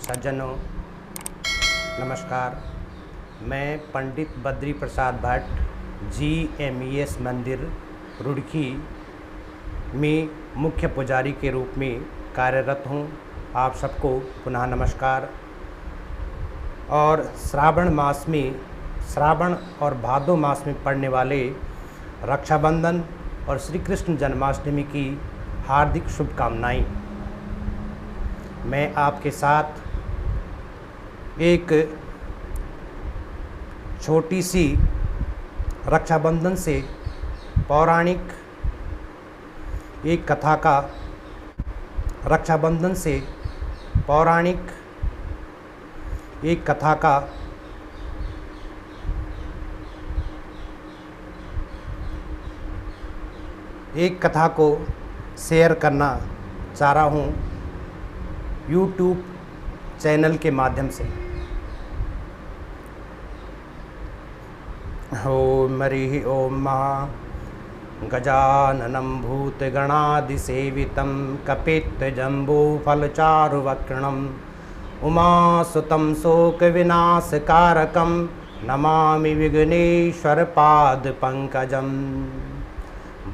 सज्जनों नमस्कार। मैं पंडित बद्री प्रसाद भट्ट GMES मंदिर रुड़की में मुख्य पुजारी के रूप में कार्यरत हूँ। आप सबको पुनः नमस्कार। और श्रावण और भादो मास में पड़ने वाले रक्षाबंधन और श्री कृष्ण जन्माष्टमी की हार्दिक शुभकामनाएं। मैं आपके साथ एक छोटी सी रक्षाबंधन से पौराणिक एक कथा का एक कथा को शेयर करना चाह रहा हूँ YouTube चैनल के माध्यम से। ओम हरि ओम महा गजाननं भूतगणादिसेवितं कपित्थजम्बूफलचारुवक्त्रम् उमासुतं शोकविनाशकारकं नमामि विघ्नेश्वरपादपङ्कजम्।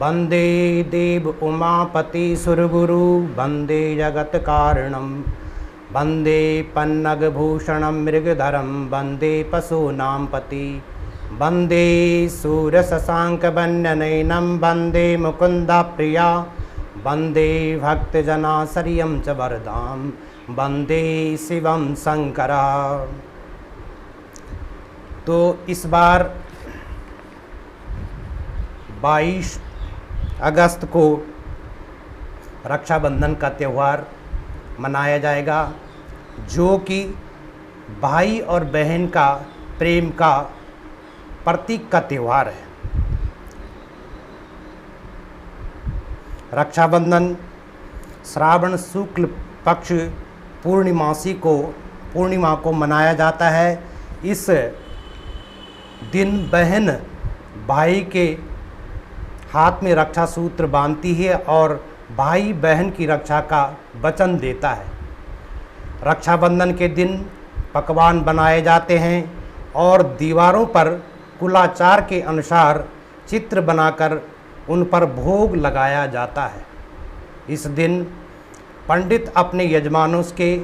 वन्दे देव उमापति सुरगुरु वन्दे जगत्कारणं वन्दे पन्नगभूषणं मृगधरं वन्दे पशूनां पति वन्दे सूरशशाङ्कवन्यनयनं वन्दे मुकुन्दप्रिया वन्दे भक्तजनाश्रयं च वरदां वन्दे शिवं शङ्करा। तो इस बार 22 अगस्त को रक्षाबंधन का त्यौहार मनाया जाएगा, जो कि भाई और बहन का प्रेम का प्रतीक का त्यौहार है। रक्षाबंधन श्रावण शुक्ल पक्ष पूर्णिमा को मनाया जाता है। इस दिन बहन भाई के हाथ में रक्षा सूत्र बांधती है और भाई बहन की रक्षा का वचन देता है। रक्षाबंधन के दिन पकवान बनाए जाते हैं और दीवारों पर कुलाचार के अनुसार चित्र बनाकर उन पर भोग लगाया जाता है। इस दिन पंडित अपने यजमानों के,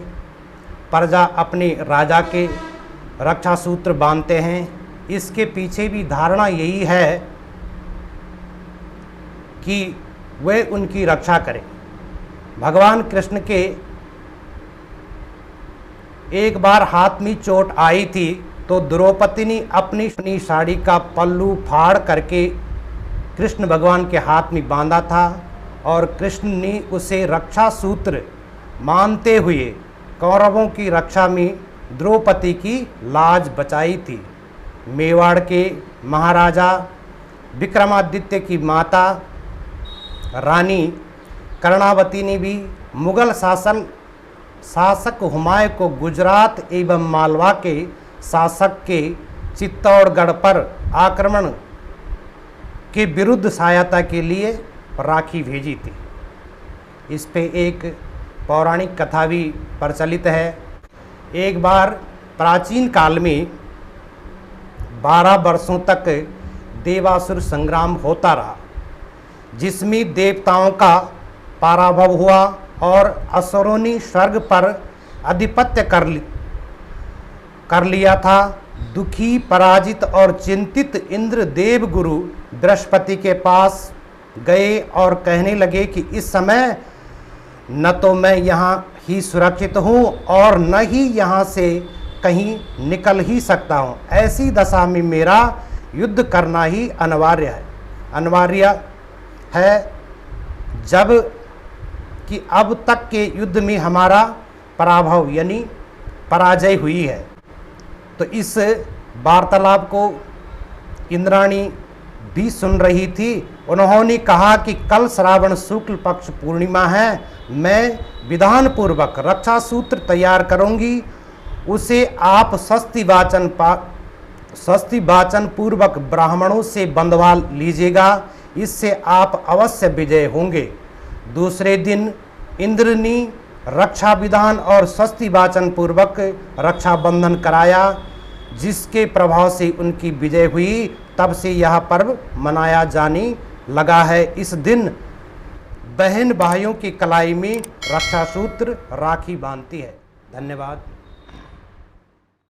प्रजा अपने राजा के रक्षा सूत्र बांधते हैं। इसके पीछे भी धारणा यही है कि वे उनकी रक्षा करें। भगवान कृष्ण के एक बार हाथ में चोट आई थी तो द्रौपदी ने अपनी साड़ी का पल्लू फाड़ करके कृष्ण भगवान के हाथ में बांधा था और कृष्ण ने उसे रक्षा सूत्र मानते हुए कौरवों की रक्षा में द्रौपदी की लाज बचाई थी। मेवाड़ के महाराजा विक्रमादित्य की माता रानी कर्णावती ने भी मुगल शासक हुमायूं को गुजरात एवं मालवा के शासक के चित्तौड़गढ़ पर आक्रमण के विरुद्ध सहायता के लिए राखी भेजी थी। इस पे एक पौराणिक कथा भी प्रचलित है। एक बार प्राचीन काल में 12 वर्षों तक देवासुर संग्राम होता रहा, जिसमें देवताओं का पराभव हुआ और असुरों ने स्वर्ग पर आधिपत्य कर लिया था। दुखी, पराजित और चिंतित इंद्र देव गुरु बृहस्पति के पास गए और कहने लगे कि इस समय न तो मैं यहाँ ही सुरक्षित हूँ और न ही यहाँ से कहीं निकल ही सकता हूँ। ऐसी दशा में मेरा युद्ध करना ही अनिवार्य है जब कि अब तक के युद्ध में हमारा पराभव यानी पराजय हुई है। तो इस वार्तालाप को इंद्राणी भी सुन रही थी। उन्होंने कहा कि कल श्रावण शुक्ल पक्ष पूर्णिमा है, मैं विधान पूर्वक रक्षा सूत्र तैयार करूंगी, उसे आप स्वस्ति वाचन पूर्वक ब्राह्मणों से बंधवा लीजिएगा, इससे आप अवश्य विजय होंगे। दूसरे दिन इंद्र ने रक्षा विधान और स्वस्ति वाचन पूर्वक रक्षाबंधन कराया, जिसके प्रभाव से उनकी विजय हुई। तब से यह पर्व मनाया जाने लगा है। इस दिन बहन भाइयों की कलाई में रक्षा सूत्र राखी बांधती है। धन्यवाद।